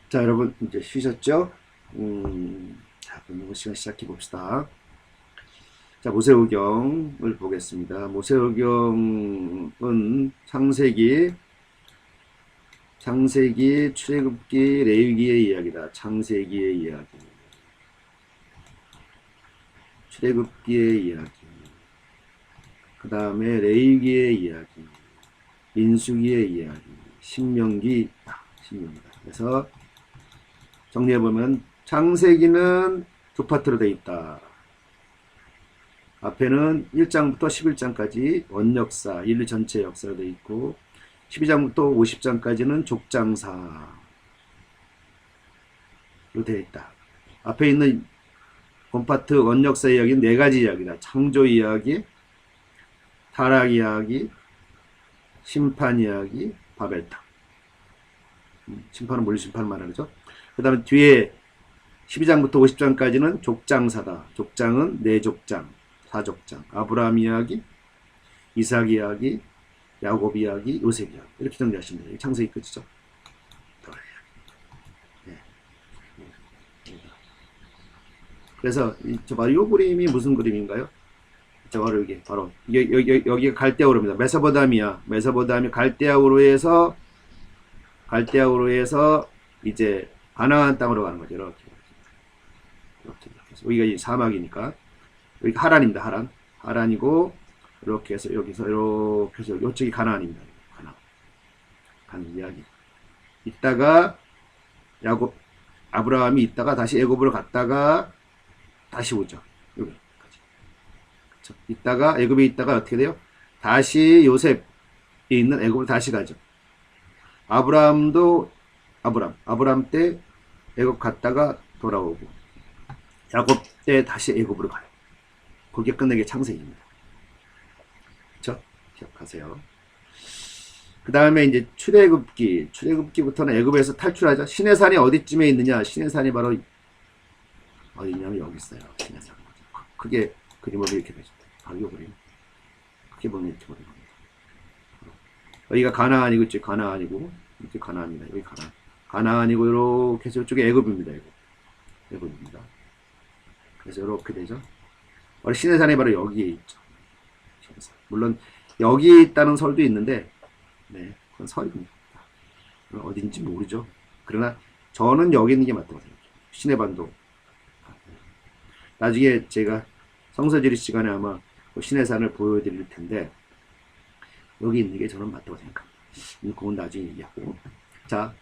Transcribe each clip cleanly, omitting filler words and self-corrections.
자, 여러분 이제 쉬셨죠? 자, 그럼 시간 시작해 봅시다. 자, 모세오경을 보겠습니다. 모세오경은 창세기, 출애굽기, 레위기의 이야기다. 창세기의 이야기, 출애굽기의 이야기, 그 다음에 레위기의 이야기, 민수기의 이야기, 신명기다. 그래서 정리해보면 창세기는 두 파트로 되어 있다. 앞에는 1장부터 11장까지 원역사, 인류 전체 역사로 되어 있고 12장부터 50장까지는 족장사로 되어 있다. 앞에 있는 본파트 원역사 이야기는 네 가지 이야기다. 창조 이야기, 타락 이야기, 심판 이야기, 바벨탑. 심판은 물리 심판을 말하죠. 그 다음에 뒤에 12장부터 50장까지는 족장사다. 족장은 내족장, 사족장, 아브라함 이야기, 이삭 이야기, 야곱 이야기, 요셉 이야기. 이렇게 정리하시면 돼요. 창세기 끝이죠. 네. 그래서 이 그림이 무슨 그림인가요? 바로 여기 바로 여기가 갈대아우르입니다. 메소포타미아 갈대아우로 해서 이제 가나안 땅으로 가는 거죠. 이렇게 여기가 이제 사막이니까 여기 하란입니다. 하란이고 이렇게 해서 여기서 이렇게 해서 이쪽이 가나안입니다. 가는 이야기. 있다가 야곱 아브라함이 있다가 다시 애굽으로 갔다가 다시 오죠. 여기까지. 그렇죠? 있다가 애굽에 있다가 어떻게 돼요? 다시 요셉이 있는 애굽으로 다시 가죠. 아브라함 때 애굽 갔다가 돌아오고 야곱 때 다시 애굽으로 가요. 그게 끝내게 창세기입니다. 그렇죠? 기억하세요. 그 다음에 이제 출애굽기부터는 애굽에서 탈출하죠. 시내산이 어디쯤에 있느냐? 시내산이 바로 어디냐면 여기 있어요. 시내산. 크게 그림으로 이렇게 되죠. 바로 이 그림. 크게 보면 이렇게 보는 겁니다. 여기가 가나안이고 이쪽 가나안이고 이쪽 가나안입니다. 여기 가나안이고 이렇게 해서 이쪽에 애굽입니다. 애굽입니다. 그래서 이렇게 되죠. 바로 시내산이 바로 여기에 있죠. 물론 여기에 있다는 설도 있는데 네, 그건 설입니다. 어딘지 모르죠. 그러나 저는 여기 있는 게 맞다고 생각해요. 시내반도. 나중에 제가 성서지리 시간에 아마 시내산을 보여드릴 텐데 여기 있는 게 저는 맞다고 생각합니다. 그건 나중에 얘기하고. 자,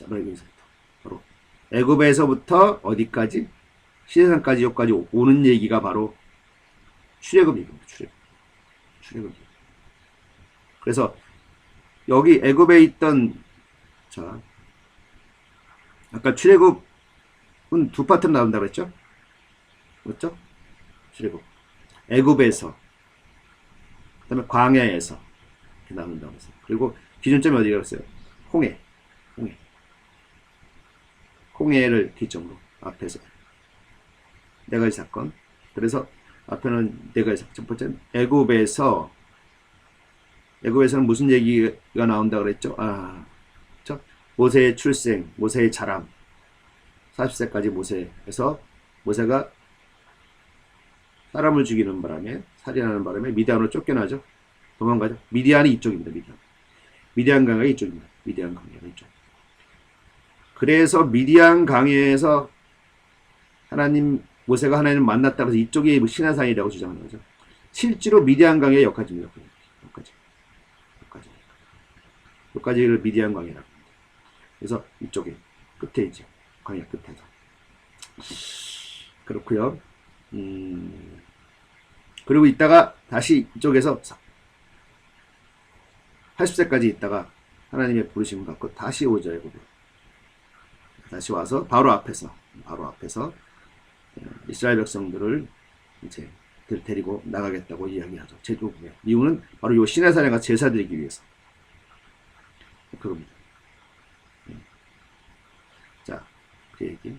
바로 여기서부터. 바로 애굽에서부터 어디까지? 시내산까지 여기까지 오는 얘기가 바로 출애굽입니다. 출애굽. 그래서 여기 애굽에 있던 자 아까 출애굽은 두 파트로 나온다고 했죠? 맞죠? 출애굽. 애굽에서 그다음에 광야에서 이렇게 나온다고 했어요. 그리고 기준점이 어디가 그랬어요? 홍해를 기점으로 앞에서 네 가지 사건. 그래서 앞에는 네 가지 사건. 첫 번째는 애굽에서는 무슨 얘기가 나온다 그랬죠? 그렇죠? 모세의 출생, 모세의 자람, 40세까지 모세에서 모세가 사람을 죽이는 바람에 살인하는 바람에 미디안으로 쫓겨나죠. 도망가죠. 미디안이 이쪽입니다. 미디안 강이 이쪽입니다. 미디안 강이 이쪽. 그래서 미디안 강에서 모세가 하나님을 만났다고 해서 이쪽이 시내산이라고 주장하는 거죠. 실제로 미디안 강의 여기까지입니다. 여기까지를 미디안 강이라고 합니다. 그래서 이쪽에 끝에 있죠. 광야 끝에서. 그렇고요. 그리고 있다가 다시 이쪽에서 80세까지 있다가 하나님의 부르심을 받고 다시 오죠. 다시 와서 바로 앞에서 이스라엘 백성들을 이제 데리고 나가겠다고 이야기하죠. 제도국에. 이유는 바로 요 시내산에 가서 제사 드리기 위해서. 그럽니다. 자, 그 얘기.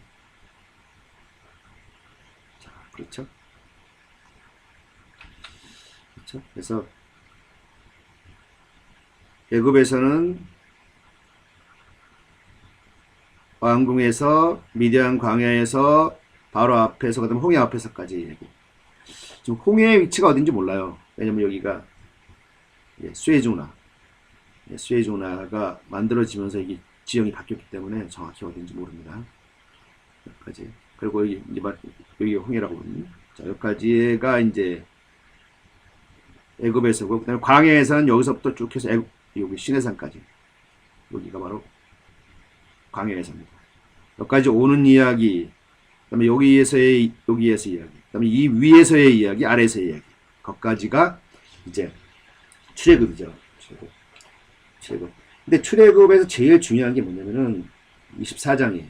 자, 그렇죠? 그래서 애굽에서는 왕궁에서 미디안 광야에서 바로 앞에서 그다음 홍해 앞에서까지 얘기고. 지금 홍해의 위치가 어딘지 몰라요. 왜냐면 여기가 수에즈운하, 수에즈운하가 만들어지면서 이게 지형이 바뀌었기 때문에 정확히 어딘지 모릅니다. 여기까지. 그리고 여기 이제 여기 홍해라고 부르는. 자, 여기까지가 이제 애굽에서고, 그다음에 광야에서는 여기서부터 쭉 해서 여기 시내산까지. 여기가 바로 광야에서입니다. 여기까지 오는 이야기, 그다음에 여기에서 이야기, 그다음에 이 위에서의 이야기, 아래에서의 이야기, 거기까지가 이제 출애굽이죠. 출애굽. 근데 출애굽에서 제일 중요한 게 뭐냐면은 24장이에요.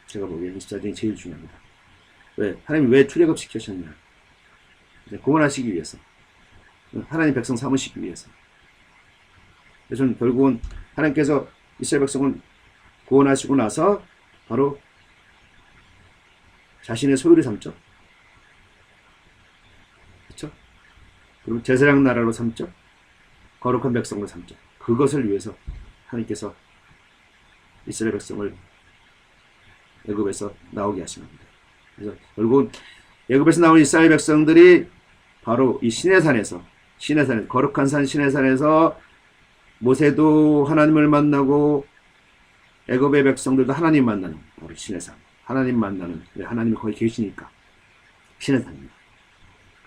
제가 보기에는 24장이 제일 중요합니다. 왜? 하나님이 왜 출애굽 시키셨냐? 구원하시기 위해서. 하나님 백성 삼으시기 위해서. 그래서 결국은 하나님께서 이스라엘 백성을 구원하시고 나서 바로 자신의 소유를 삼죠. 그렇죠? 그리고 제사장 나라로 삼죠. 거룩한 백성으로 삼죠. 그것을 위해서 하나님께서 이스라엘 백성을 애굽에서 나오게 하신 겁니다. 그래서 결국은 애굽에서 나온 이스라엘 백성들이 바로 이 시내산에서 거룩한 산 시내산에서 모세도 하나님을 만나고 애굽의 백성들도 하나님 만나는 바로 시내산. 하나님 만나는, 하나님이 거기 계시니까 시내산입니다.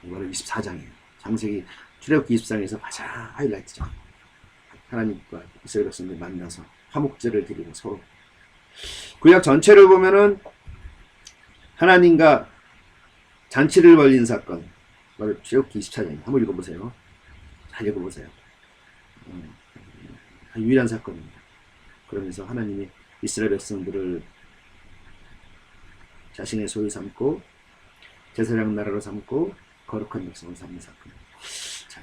바로 24장이에요. 창세기 출애굽기 24장에서 가장 하이라이트죠. 하나님과 이스라엘 백성들 만나서 화목제를 드리고 서로. 구약 전체를 보면은 하나님과 잔치를 벌린 사건, 바로 출애굽기 24장입니다. 한번 읽어보세요. 잘 읽어보세요. 유일한 사건입니다. 그러면서 하나님이 이스라엘 백성들을 자신의 소유 삼고 제사장 나라로 삼고 거룩한 백성을 삼는 사건. 자,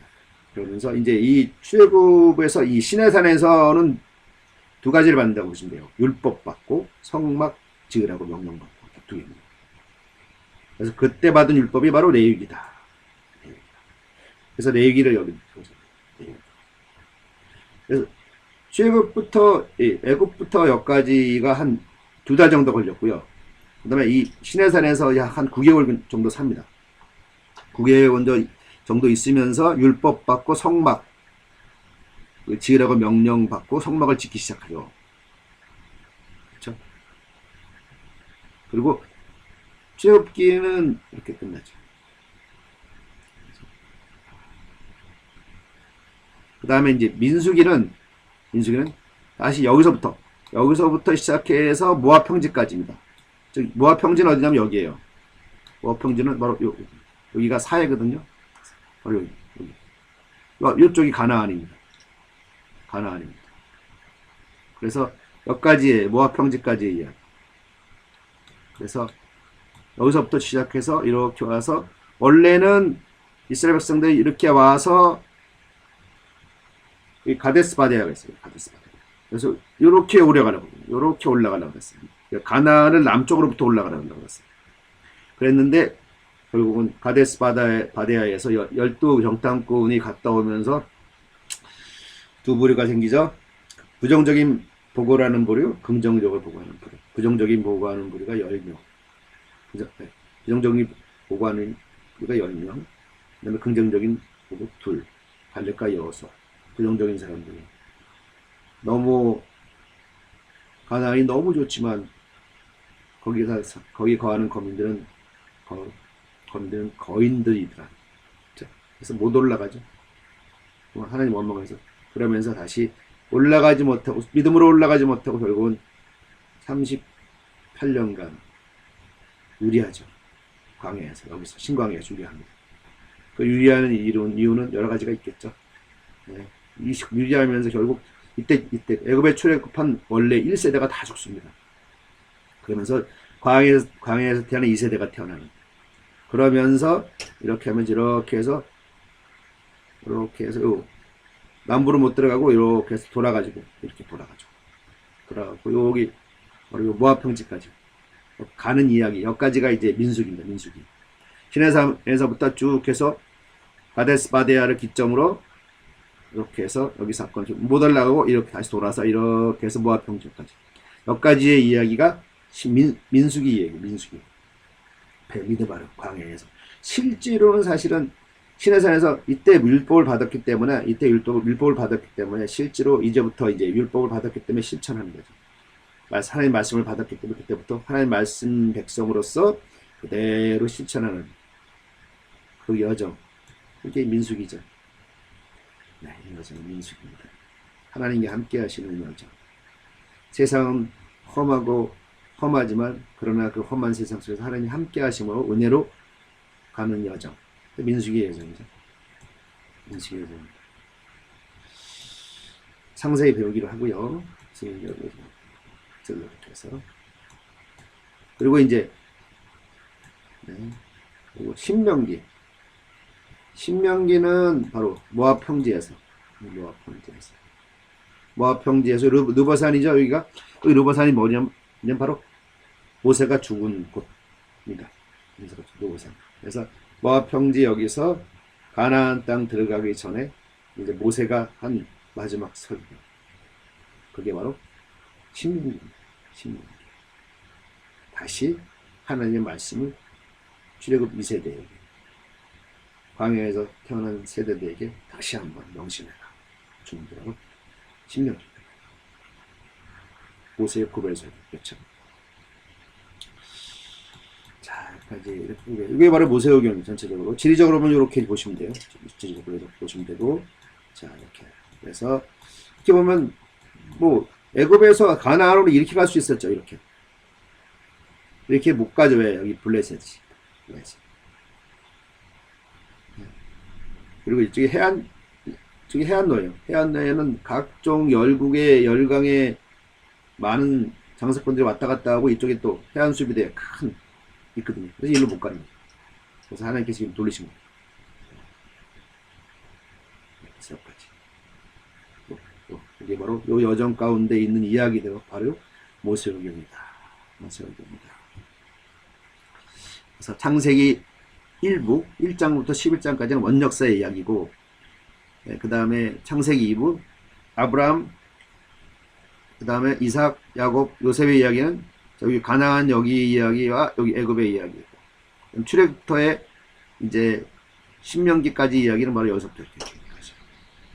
그러면서 이제 이 출애굽에서 이 시내산에서는 두 가지를 받는다고 보시면 돼요. 율법 받고 성막 지으라고 명령 받고 두 개입니다. 그래서 그때 받은 율법이 바로 레위기다. 그래서 레위기를 여기 보세요. 그래서 출애굽부터 애굽부터 여기까지가 한 2달 정도 걸렸고요. 그 다음에 이 시내산에서 약 한 9개월 정도 삽니다. 9개월 정도 있으면서 율법 받고 성막 지으라고 명령 받고 성막을 짓기 시작하죠. 그렇죠? 그리고 출애굽기는 이렇게 끝나죠. 그 다음에 이제 민수기는 다시 여기서부터 시작해서 모압 평지까지입니다. 즉 모압 평지는 어디냐면 여기에요. 모압 평지는 바로 여기가 사해거든요. 바로 여기. 이쪽이 가나안입니다. 그래서 여기까지의 모압 평지까지의 이야기. 그래서 여기서부터 시작해서 이렇게 와서 원래는 이스라엘 백성들이 이렇게 와서 이 가데스 바네아가 있어요. 그래서 이렇게 올라가려고 했어요. 가나안을 남쪽으로부터 올라가려고 했어요. 그랬는데 결국은 가데스 바네아에서 12 정탐꾼이 갔다 오면서 두 부류가 생기죠. 부정적인 보고라는 부류, 긍정적으로 보고하는 부류. 부정적인 보고하는 부류가 10명. 부정적인 보고하는 부류가 10명. 그 다음에 긍정적인 보고 2. 갈렙과 여호수아. 부정적인 사람들이 너무 가나안이 너무 좋지만 거기 거하는 거민들은 거인들이더라. 그래서 못 올라가죠. 하나님 원망해서 그러면서 다시 올라가지 못하고 믿음으로 올라가지 못하고 결국은 38년간 유리하죠. 광야에서 여기서 신광야에서 유리합니다. 그 유리하는 이유는 여러 가지가 있겠죠. 네. 유리하면서 결국 이때 애굽에 출애굽한 원래 1세대가 다 죽습니다. 그러면서 광야에서 태어난 2세대가 태어나는. 그러면서 이렇게 하면서 이렇게 해서 남부로 못 들어가고 이렇게 해서 돌아가지고 이렇게 돌아가고 여기 바로 모압 평지까지 가는 이야기. 여기까지가 이제 민수기입니다. 민수기. 시내산에서부터 쭉 해서 가데스 바네아를 기점으로 이렇게 해서 여기 사건 못 올라가고 이렇게 다시 돌아서 이렇게 해서 모압 평지까지. 여기까지의 이야기가 민수기 이야기, 민수기. 믿음하라 광야에서. 실제로는 사실은 시내산에서 이때 율법을 받았기 때문에 율법을 받았기 때문에 실제로 이제부터 이제 율법을 받았기 때문에 실천하는 거죠. 하나님 말씀을 받았기 때문에 그때부터 하나님 말씀 백성으로서 그대로 실천하는 그 여정. 그게 민수기죠. 네, 이 여정은 민수기입니다. 하나님이 함께 하시는 여정. 세상은 험하지만 그러나 그 험한 세상 속에서 하나님 함께 하심으로 은혜로 가는 여정. 민수기의 여정이죠. 민수기의 여정. 상세히 배우기로 하고요. 이렇게 해서. 그리고 이제 그리고 신명기는 바로 모압 평지에서 르버산이죠. 여기가 르버산이 뭐냐면 바로 모세가 죽은 곳입니다. 르버산. 그래서 모압 평지 여기서 가나안 땅 들어가기 전에 이제 모세가 한 마지막 설교. 그게 바로 신명기입니다. 신명기. 다시 하나님의 말씀을 출애굽 2세대에게 광야에서 태어난 세대들에게 다시 한번 명심해라. 주님들하고 신명기. 모세의 고백에서 그렇죠. 자, 여기까지 이게 바로 모세오경 전체적으로 지리적으로 보면 이렇게 보시면 돼요. 지리적으로 보시면 되고, 자 이렇게 그래서 이렇게 보면 뭐 애굽에서 가나안으로 이렇게 갈 수 있었죠. 이렇게 못 가죠. 왜 여기 블레셋이. 그리고 이쪽이 해안로예요. 해안로에는 각종 열강의 많은 장사꾼들이 왔다 갔다 하고 이쪽에 또 해안 수비대 큰 있거든요. 그래서 일로 못 가는 거예요. 그래서 하나님께서 지금 돌리신 거예요. 여기까지. 이게 바로 이 여정 가운데 있는 이야기대로 바로 모세오경이다. 그래서 창세기 1부 1장부터 11장까지는 원역사의 이야기고, 그 다음에 창세기 2부 아브라함, 그 다음에 이삭, 야곱, 요셉의 이야기는 여기 가나안 여기 이야기와 여기 애굽의 이야기고, 출애굽부터의 이제 신명기까지 이야기는 바로 여기서부터 이렇게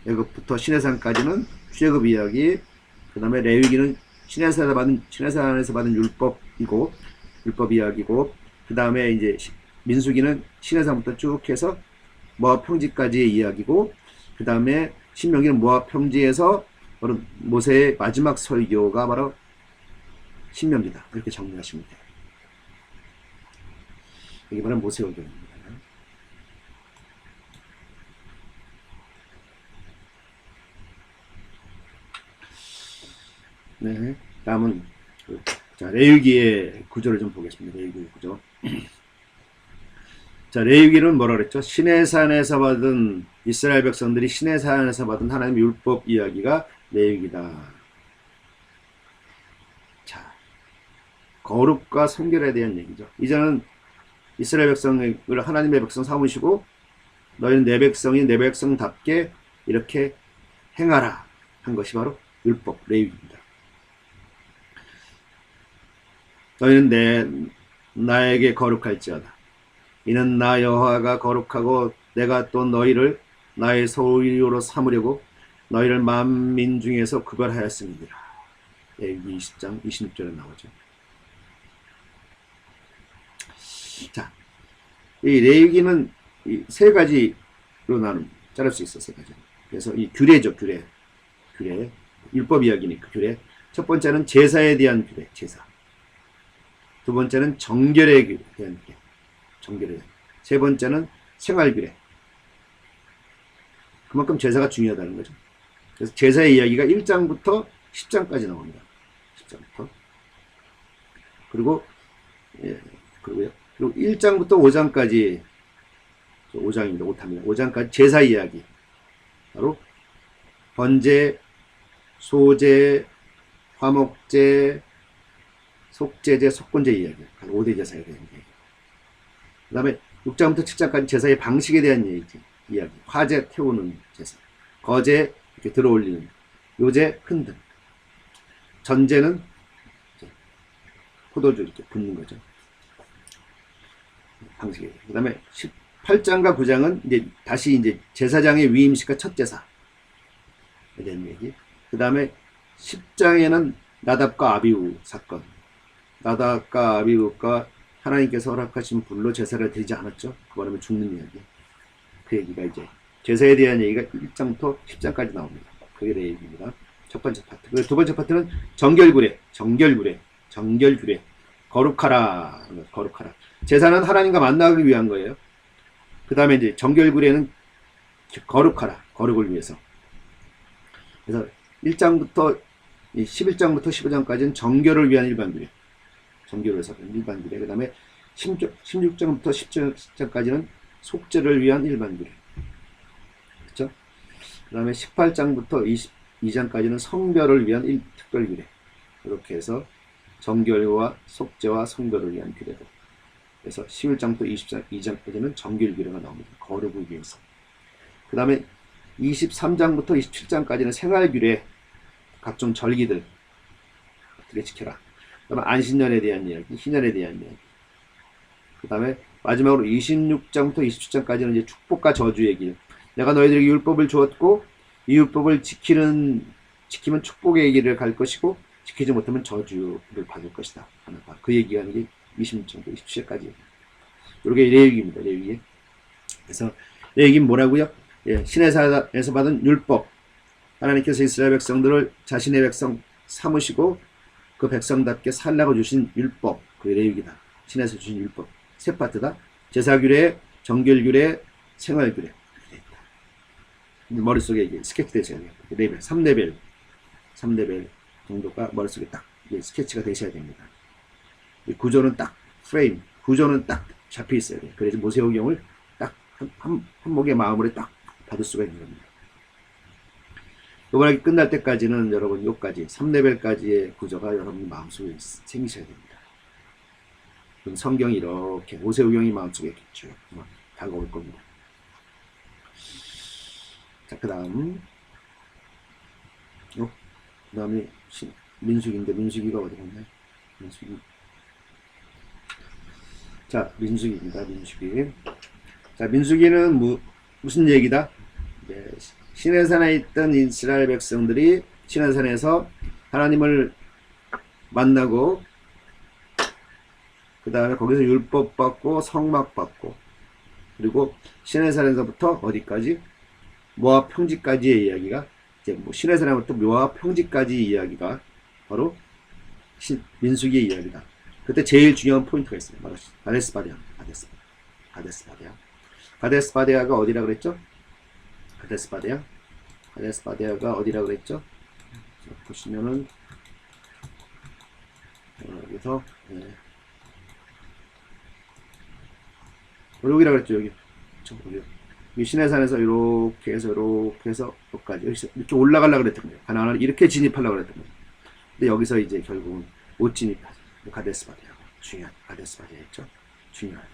애굽부터 시내산까지는 출애굽 이야기, 그 다음에 레위기는 시내산에서 받은 율법이고 율법 이야기고, 그 다음에 이제 민수기는 시내산부터 쭉 해서 모압 평지까지의 이야기고, 그 다음에 신명기는 모압 평지에서 바로 모세의 마지막 설교가 바로 신명기다. 이렇게 정리하시면 돼요. 이게 바로 모세오경입니다. 네, 다음은 자 레위기의 구조를 좀 보겠습니다. 레위기 구조. 자, 레위기는 뭐라 그랬죠? 시내산에서 받은 이스라엘 백성들이 시내산에서 받은 하나님의 율법 이야기가 레위기다. 자, 거룩과 성결에 대한 얘기죠. 이제는 이스라엘 백성을 하나님의 백성 삼으시고 너희는 내 백성이 내 백성답게 이렇게 행하라 한 것이 바로 율법 레위기입니다. 너희는 나에게 거룩할지어다. 이는 나 여호와가 거룩하고 내가 또 너희를 나의 소유로 삼으려고 너희를 만민 중에서 구별하였습니다. 레위기 20장 26절에 나오죠. 자, 이 레위기는 세 가지로 자를 수 있어. 세 가지. 그래서 이 규례죠. 규례. 율법 이야기니까 규례. 첫 번째는 제사에 대한 규례. 제사. 두 번째는 정결에 대한 규례. 정결에. 세 번째는 생활규례. 그만큼 제사가 중요하다는 거죠. 그래서 제사의 이야기가 1장부터 10장까지 나옵니다. 10장부터. 그리고요. 그리고 1장부터 5장까지 5장입니다. 5탑입니다. 5장까지 제사 이야기. 바로 번제, 소제, 화목제, 속제제, 속건제 이야기. 5대 제사에 대한 이야기. 그 다음에 6장부터 7장까지 제사의 방식에 대한 이야기. 화제 태우는 제사. 거제 이렇게 들어올리는. 요제 흔든. 전제는 포도주 이렇게 붓는 거죠. 방식이에요. 그 다음에 18장과 9장은 이제 다시 이제 제사장의 위임식과 첫 제사에 대한 얘기. 그 다음에 10장에는 나답과 아비후 사건. 나답과 아비후가 하나님께서 허락하신 불로 제사를 드리지 않았죠. 그거는 죽는 이야기. 그 얘기가 이제 제사에 대한 얘기가 1장부터 10장까지 나옵니다. 그게 내 얘기입니다. 첫 번째 파트. 그리고 두 번째 파트는 정결구례. 거룩하라. 제사는 하나님과 만나기 위한 거예요. 그 다음에 이제 정결구례는 거룩하라. 거룩을 위해서. 그래서 1장부터 11장부터 15장까지는 정결을 위한 일반규례. 정결을 위해서 일반규례. 그 다음에 16장부터 17장까지는 속죄를 위한 일반규례. 그렇죠? 그 다음에 18장부터 22장까지는 성별을 위한 특별규례. 이렇게 해서 정결과 속죄와 성별을 위한 규례들. 그래서 11장부터 22장까지는 정결규례가 나옵니다. 거룩을 위해서. 그 다음에 23장부터 27장까지는 생활규례, 각종 절기들 어떻게 지켜라. 그 다음에 안신년에 대한 이야기, 희년에 대한 이야기. 그 다음에 마지막으로 26장부터 27장까지는 이제 축복과 저주의 길. 내가 너희들에게 율법을 주었고 이 율법을 지키면 축복의 길을 갈 것이고 지키지 못하면 저주를 받을 것이다. 그 얘기가 이게 26장부터 27장까지. 이게 레위기입니다. 레위기. 그래서 레위기는 뭐라고요? 예, 시내산에서 받은 율법. 하나님께서 이스라엘 백성들을 자신의 백성 삼으시고 그 백성답게 살라고 주신 율법. 그게 레위기다. 신에서 주신 율법. 세 파트다. 제사규례, 정결규례, 생활규례. 머릿속에 이게 스케치 되셔야 돼요. 레벨, 3레벨 정도가 머릿속에 딱 스케치가 되셔야 됩니다. 구조는 딱 프레임, 구조는 딱 잡혀 있어야 돼요. 그래서 모세오경을 딱 한목의 마음으로 딱 받을 수가 있는 겁니다. 이번에 끝날 때까지는 여러분 요까지 3레벨까지의 구조가 여러분 마음속에 생기셔야 됩니다. 그럼 성경이 이렇게 모세오경이 마음속에 쭉 다가올 겁니다. 자, 그 다음에 민수기인데 민수기가 어디 갔나요? 민수기. 자, 민수기입니다. 민수기. 자, 민수기는 무슨 얘기다? 네, 시내산에 있던 이스라엘 백성들이 시내산에서 하나님을 만나고 그 다음에 거기서 율법 받고 성막 받고 그리고 시내산에서부터 어디까지? 모압 평지까지의 이야기가 이제 시내산에서부터 모압 평지까지 이야기가 바로 민수기의 이야기다. 그때 제일 중요한 포인트가 있어요. 바로 가데스바데아가 어디라 그랬죠? 가데스바데아가 어디라 그랬죠? 자, 보시면은 여기서 여기라 그랬죠. 여기 시내산에서 이렇게 해서 여기까지 이렇게 올라가려고 그랬던 거예요. 가나안을 이렇게 진입하려고 그랬던 거예요. 근데 여기서 이제 결국은 못 진입하죠. 가데스바데아 중요한 가데스바데아 있죠. 중요하다.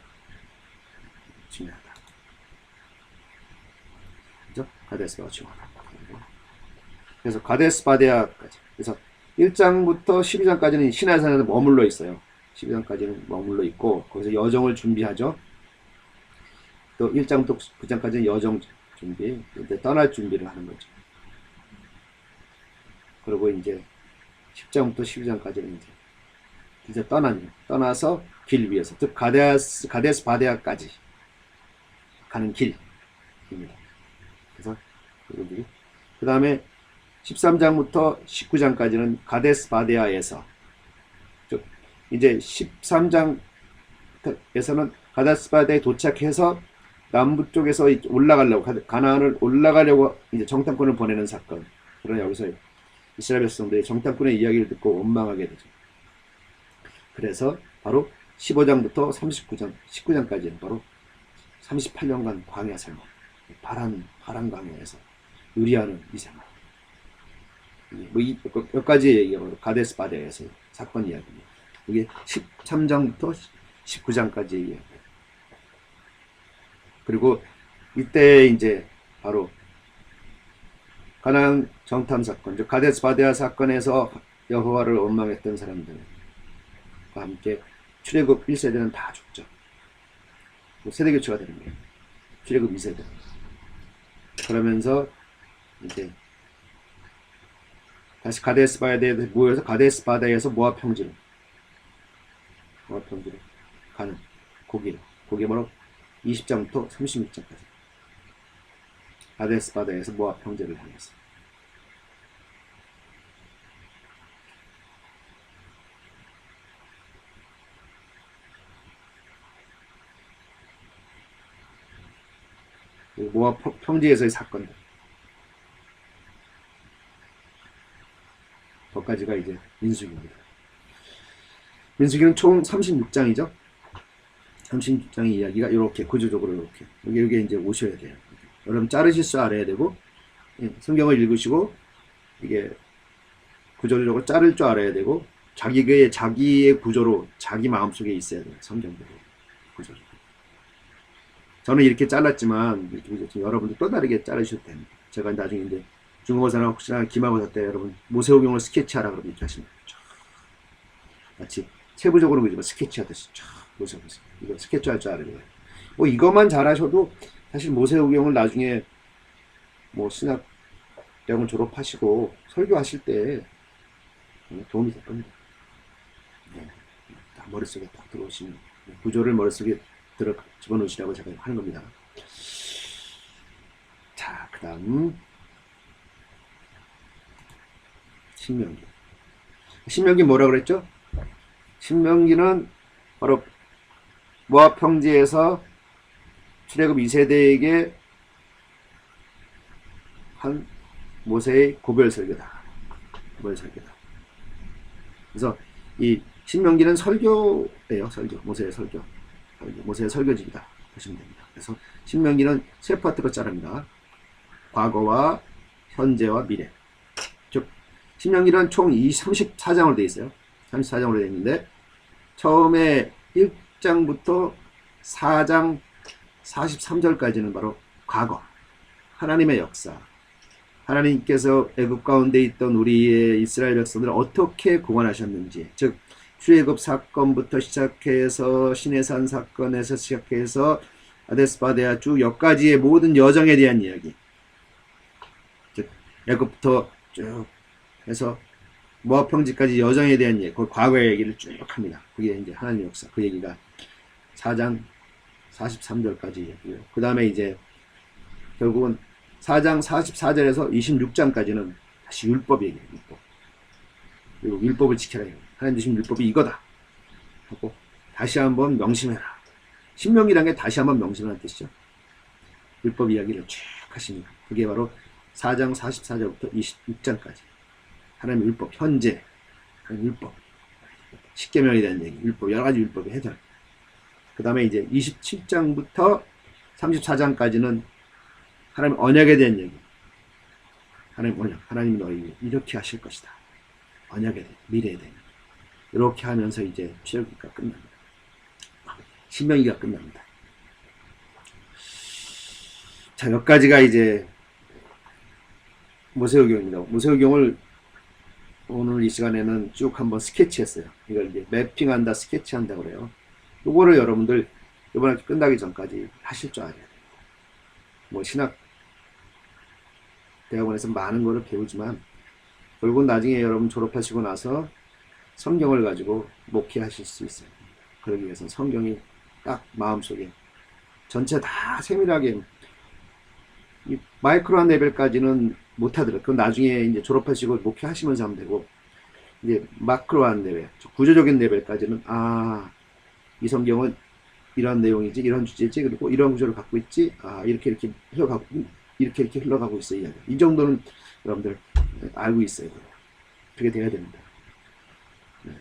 그죠? 가데스바데아 중요하다. 그래서 가데스바데아까지. 그래서 1장부터 12장까지는 시내산에서 머물러 있어요. 12장까지는 머물러 있고 거기서 여정을 준비하죠. 또 1장부터 9장까지는 여정 준비, 이제 떠날 준비를 하는 거죠. 그리고 이제 10장부터 12장까지는 이제 떠나서 길 위에서, 즉 가데스 바데아까지 가는 길입니다. 그래서 그 다음에 13장부터 19장까지는 가데스 바데아에서, 즉 이제 13장에서는 가데스 바데아에 도착해서 남부 쪽에서 올라가려고, 가나안을 올라가려고 이제 정탐꾼을 보내는 사건. 그러나 여기서 이스라엘 백성들이 정탐꾼의 이야기를 듣고 원망하게 되죠. 그래서 바로 15장부터 19장까지는 바로 38년간 광야 생활, 바람 광야에서 유리하는 이 생활. 몇 가지의 얘기가 바로 가데스 바데아에서 사건 이야기입니다. 이게 13장부터 19장까지의 이야기. 그리고 이때 이제 바로 가나안 정탐 사건, 즉 가데스 바데아 사건에서 여호와를 원망했던 사람들, 함께 출애굽 1세대는 다 죽죠. 세대 교체가 되는 거예요. 출애굽 2세대. 그러면서 이제 다시 가데스 바네아에 모여서 가데스 바네아에서 모압 평지로 가는 그게 바로 20장부터 36장까지 가데스 바네아에서 모압 평지를 향해서. 모압 평지에서의 사건들. 거기까지가 이제 민수기입니다. 민수기는 총 36장이죠. 36장의 이야기가 이렇게 구조적으로 이렇게 여기 이제 오셔야 돼요. 여러분 자르실 줄 알아야 되고 성경을 읽으시고 이게 구조적으로 자를 줄 알아야 되고 자기의 구조로 자기 마음속에 있어야 돼요. 성경대로 구조적으로. 저는 이렇게 잘랐지만 여러분도 또 다르게 자르셔도 됩니다. 제가 나중에 이제 중국어사나 혹시나 기말고사 때 여러분 모세오경을 스케치하라 그러면 이렇게 하시면 돼요. 마치 세부적으로 그리지만 스케치하듯이 모세오경 이거 스케치할 줄 알아야 돼요. 뭐 이것만 잘하셔도 사실 모세오경을 나중에 뭐 신학대학을 졸업하시고 설교하실 때 도움이 될 겁니다. 네. 딱 머릿속에 딱 들어오시면 구조를 머릿속에 집어넣으시라고 제가 하는 겁니다. 자, 그 다음 신명기 뭐라 그랬죠? 신명기는 바로 모압 평지에서 출애굽 2세대에게 한 모세의 고별 설교다. 그래서 이 신명기는 설교예요. 모세의 설교집이다 보시면 됩니다. 그래서 신명기는 세 파트로 자릅니다. 과거와 현재와 미래. 즉 신명기는 총 34장으로 되어 있어요. 34장으로 되어 있는데 처음에 1장부터 4장 43절까지는 바로 과거, 하나님의 역사, 하나님께서 애굽 가운데 있던 우리의 이스라엘 백성들을 어떻게 구원하셨는지, 즉 출애굽 사건부터 시작해서 시내산 사건에서 시작해서 가데스 바네아 쭉 여기까지의 모든 여정에 대한 이야기, 즉 애굽부터 쭉 해서 모압 평지까지 여정에 대한 얘기, 그 과거의 얘기를 쭉 합니다. 그게 이제 하나님의 역사, 그 얘기가 4장 43절까지 얘기고요. 그 다음에 이제 결국은 4장 44절에서 26장까지는 다시 율법 얘기예요. 그리고 율법을 지켜라. 하나님 주신 율법이 이거다 하고 다시 한번 명심해라. 신명기라는 게 다시 한번 명심하는 뜻이죠. 율법 이야기를 쭉 하십니다. 그게 바로 4장 44절부터 26장까지 하나님의 율법, 현재 하나님의 율법, 십계명에 대한 얘기, 율법, 여러 가지 율법의 해설. 그 다음에 이제 27장부터 34장까지는 하나님 언약에 대한 얘기. 하나님 언약, 하나님이 너희 이렇게 하실 것이다. 언약에 대한, 미래에 대한. 이렇게 하면서 이제 출애굽기가 끝납니다. 신명기가 끝납니다. 자, 여기까지가 이제 모세오경입니다. 모세오경을 오늘 이 시간에는 쭉 한번 스케치했어요. 이걸 이제 매핑한다, 스케치한다 그래요. 요거를 여러분들 이번 학기 끝나기 전까지 하실 줄 알아야 돼요. 뭐 신학 대학원에서 많은 거를 배우지만 결국은 나중에 여러분 졸업하시고 나서 성경을 가지고 목회하실 수 있어요. 그러기 위해서는 성경이 딱 마음속에 전체 다 세밀하게 이 마이크로한 레벨까지는 못하더라도 그건 나중에 이제 졸업하시고 목회하시면서 하면 되고 이제 마크로한 레벨, 구조적인 레벨까지는 이 성경은 이런 내용이지, 이런 주제지, 그리고 이런 구조를 갖고 있지, 이렇게 흘러가고 있어. 이 정도는 여러분들 알고 있어요. 그게 돼야 됩니다. 네,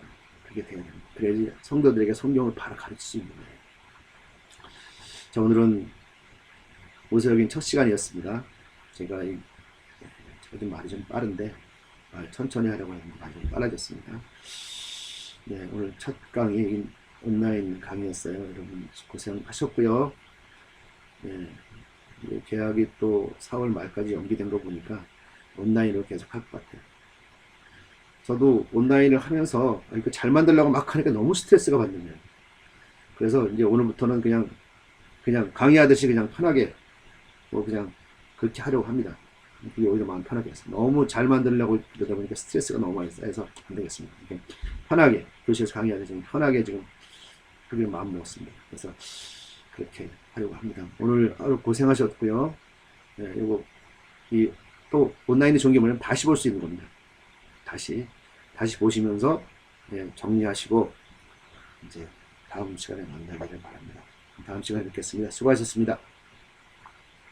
그게 돼야 됩니다. 그래야지 성도들에게 성경을 바로 가르칠 수 있는 거예요. 자, 오늘은 모세오경 첫 시간이었습니다. 제가 좀 말이 좀 빠른데 천천히 하려고 했는데 말이 좀 빨라졌습니다. 네, 오늘 첫 강의 온라인 강의였어요. 여러분 고생하셨고요. 네, 계약이 또 4월 말까지 연기된 거 보니까 온라인으로 계속 할 것 같아요. 저도 온라인을 하면서 이거 잘 만들려고 막 하니까 너무 스트레스가 받는 거예요. 그래서 이제 오늘부터는 그냥 강의하듯이 그냥 편하게 뭐 그냥 그렇게 하려고 합니다. 그게 오히려 마음 편하게 했어요. 너무 잘 만들려고 그러다 보니까 스트레스가 너무 많이 쌓여서 안 되겠습니다. 이렇게 편하게 교실에서 강의하듯이 편하게 지금 그게 마음 먹었습니다. 그래서 그렇게 하려고 합니다. 오늘 하루 고생하셨고요. 네, 요거 또 온라인의 좋은 게 뭐냐면 다시 볼 수 있는 겁니다. 다시 보시면서 정리하시고 이제 다음 시간에 만나기를 바랍니다. 다음 시간에 뵙겠습니다. 수고하셨습니다.